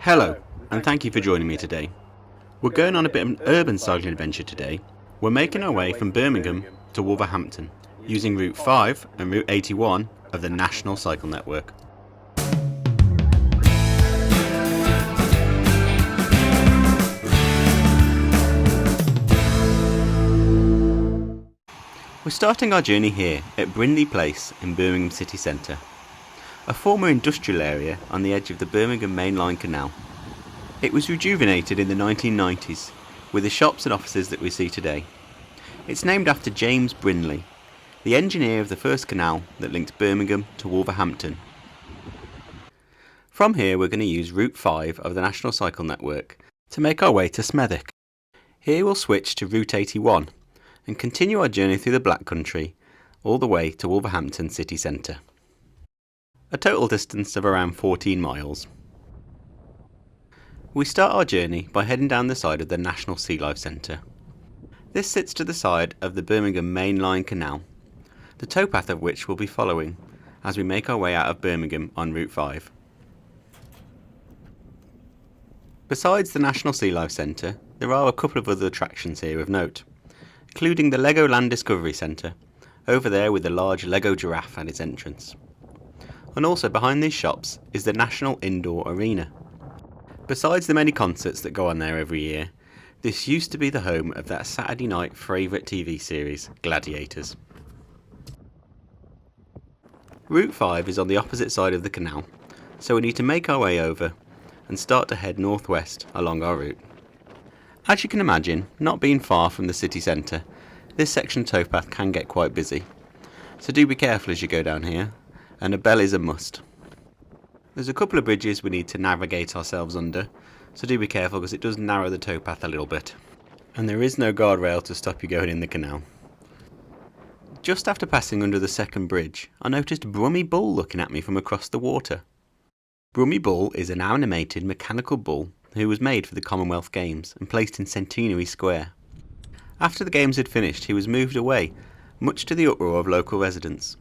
Hello, and thank you for joining me today. We're going on a bit of an urban cycling adventure today. We're making our way from Birmingham to Wolverhampton, using Route 5 and Route 81 of the National Cycle Network. We're starting our journey here at Brindley Place in Birmingham city centre, a former industrial area on the edge of the Birmingham Main Line Canal. It was rejuvenated in the 1990s with the shops and offices that we see today. It's named after James Brindley, the engineer of the first canal that linked Birmingham to Wolverhampton. From here we're going to use Route 5 of the National Cycle Network to make our way to Smethwick. Here we'll switch to Route 81 and continue our journey through the Black Country all the way to Wolverhampton city centre. A total distance of around 14 miles. We start our journey by heading down the side of the National Sea Life Centre. This sits to the side of the Birmingham Main Line Canal, the towpath of which we'll be following as we make our way out of Birmingham on Route 5. Besides the National Sea Life Centre, there are a couple of other attractions here of note, including the Legoland Discovery Centre, over there with the large Lego giraffe at its entrance. And also behind these shops is the National Indoor Arena. Besides the many concerts that go on there every year, this used to be the home of that Saturday night favourite TV series, Gladiators. Route 5 is on the opposite side of the canal, so we need to make our way over and start to head northwest along our route. As you can imagine, not being far from the city centre, this section of towpath can get quite busy, so do be careful as you go down here, and a bell is a must. There's a couple of bridges we need to navigate ourselves under, so do be careful because it does narrow the towpath a little bit. And there is no guardrail to stop you going in the canal. Just after passing under the second bridge, I noticed Brummy Bull looking at me from across the water. Brummy Bull is an animated mechanical bull who was made for the Commonwealth Games and placed in Centenary Square. After the games had finished, he was moved away, much to the uproar of local residents.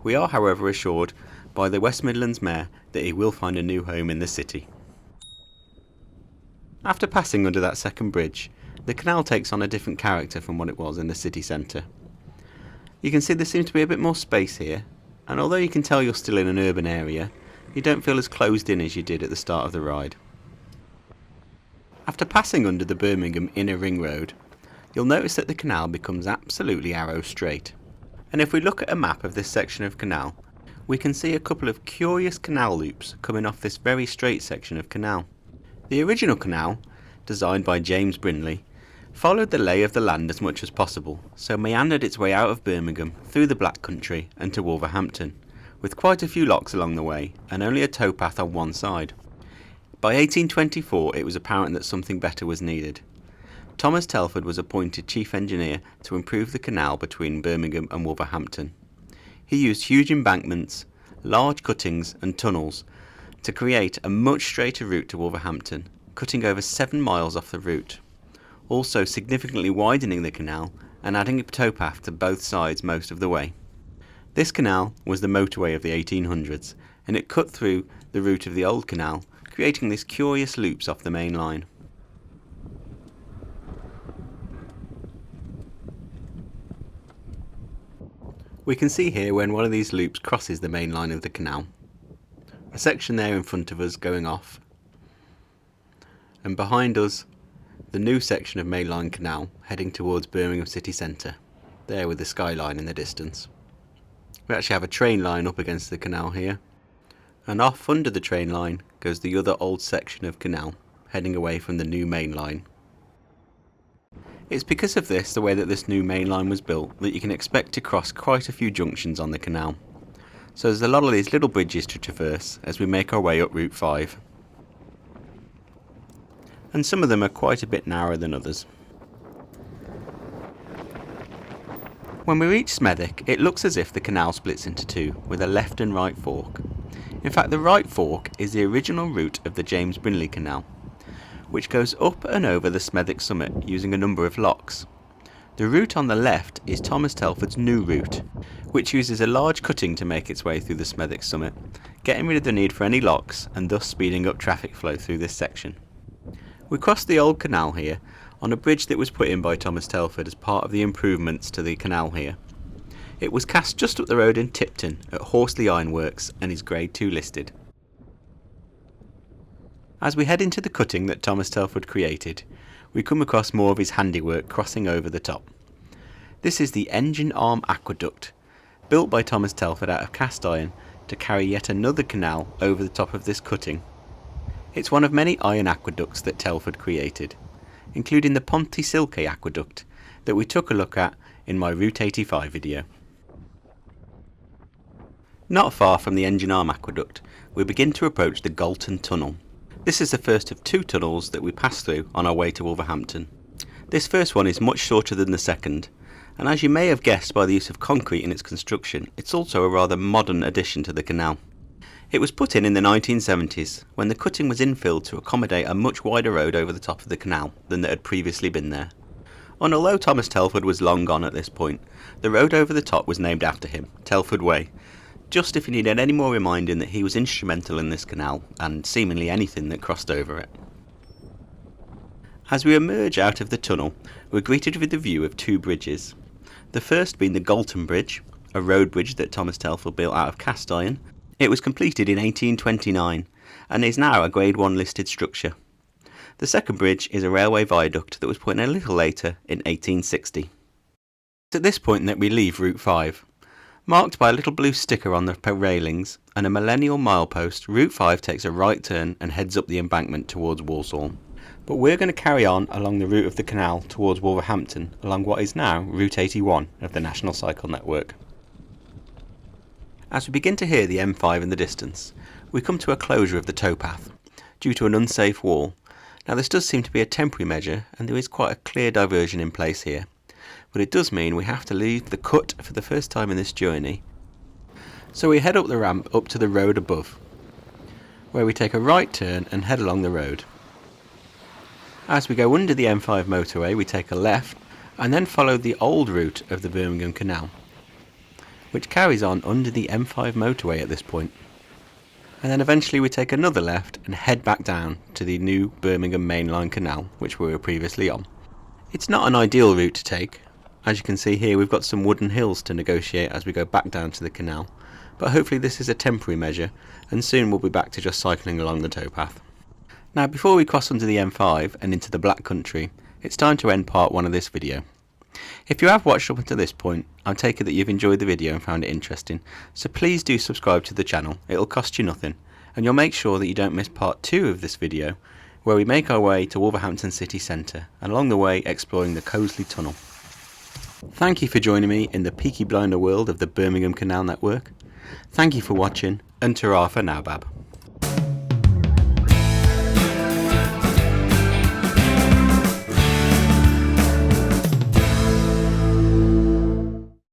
We are, however, assured by the West Midlands Mayor that he will find a new home in the city. After passing under that second bridge, the canal takes on a different character from what it was in the city centre. You can see there seems to be a bit more space here, and although you can tell you're still in an urban area, you don't feel as closed in as you did at the start of the ride. After passing under the Birmingham Inner Ring Road, you'll notice that the canal becomes absolutely arrow straight. And if we look at a map of this section of canal, we can see a couple of curious canal loops coming off this very straight section of canal. The original canal, designed by James Brindley, followed the lay of the land as much as possible, so meandered its way out of Birmingham, through the Black Country and to Wolverhampton, with quite a few locks along the way and only a towpath on one side. By 1824 it was apparent that something better was needed. Thomas Telford was appointed chief engineer to improve the canal between Birmingham and Wolverhampton. He used huge embankments, large cuttings and tunnels to create a much straighter route to Wolverhampton, cutting over 7 miles off the route, also significantly widening the canal and adding a towpath to both sides most of the way. This canal was the motorway of the 1800s, and it cut through the route of the old canal, creating these curious loops off the main line. We can see here when one of these loops crosses the main line of the canal. A section there in front of us going off, and behind us the new section of Mainline Canal heading towards Birmingham city centre, there with the skyline in the distance. We actually have a train line up against the canal here, and off under the train line goes the other old section of canal heading away from the new main line. It's because of this, the way that this new main line was built, that you can expect to cross quite a few junctions on the canal. So there's a lot of these little bridges to traverse as we make our way up Route 5. And some of them are quite a bit narrower than others. When we reach Smethwick, it looks as if the canal splits into two, with a left and right fork. In fact, the right fork is the original route of the James Brindley Canal, which goes up and over the Smethwick summit using a number of locks. The route on the left is Thomas Telford's new route, which uses a large cutting to make its way through the Smethwick summit, getting rid of the need for any locks and thus speeding up traffic flow through this section. We crossed the old canal here on a bridge that was put in by Thomas Telford as part of the improvements to the canal here. It was cast just up the road in Tipton at Horsley Ironworks and is Grade 2 listed. As we head into the cutting that Thomas Telford created, we come across more of his handiwork crossing over the top. This is the engine arm aqueduct, built by Thomas Telford out of cast iron to carry yet another canal over the top of this cutting. It's one of many iron aqueducts that Telford created, including the Ponte Silke aqueduct that we took a look at in my Route 85 video. Not far from the engine arm aqueduct, we begin to approach the Galton tunnel. This is the first of two tunnels that we pass through on our way to Wolverhampton. This first one is much shorter than the second, and as you may have guessed by the use of concrete in its construction, it's also a rather modern addition to the canal. It was put in the 1970s, when the cutting was infilled to accommodate a much wider road over the top of the canal than that had previously been there. And although Thomas Telford was long gone at this point, the road over the top was named after him, Telford Way, just if you needed any more reminding that he was instrumental in this canal and seemingly anything that crossed over it. As we emerge out of the tunnel, we're greeted with the view of two bridges. The first being the Galton Bridge, a road bridge that Thomas Telford built out of cast iron. It was completed in 1829 and is now a Grade 1 listed structure. The second bridge is a railway viaduct that was put in a little later in 1860. It's at this point that we leave Route 5. Marked by a little blue sticker on the railings and a millennial milepost, Route 5 takes a right turn and heads up the embankment towards Walsall. But we're going to carry on along the route of the canal towards Wolverhampton along what is now Route 81 of the National Cycle Network. As we begin to hear the M5 in the distance, we come to a closure of the towpath due to an unsafe wall. Now this does seem to be a temporary measure and there is quite a clear diversion in place here. But it does mean we have to leave the cut for the first time in this journey. So we head up the ramp up to the road above, where we take a right turn and head along the road. As we go under the M5 motorway, we take a left and then follow the old route of the Birmingham Canal, which carries on under the M5 motorway at this point. And then eventually we take another left and head back down to the new Birmingham mainline canal, which we were previously on. It's not an ideal route to take. As you can see here, we've got some wooden hills to negotiate as we go back down to the canal, but hopefully this is a temporary measure and soon we'll be back to just cycling along the towpath. Now before we cross under the M5 and into the Black Country, it's time to end part 1 of this video. If you have watched up until this point, I take it that you've enjoyed the video and found it interesting, so please do subscribe to the channel. It'll cost you nothing and you'll make sure that you don't miss part 2 of this video, where we make our way to Wolverhampton city centre and along the way exploring the Cosley Tunnel. Thank you for joining me in the Peaky Blinder world of the Birmingham Canal Network. Thank you for watching and ta-ra for now, Bab.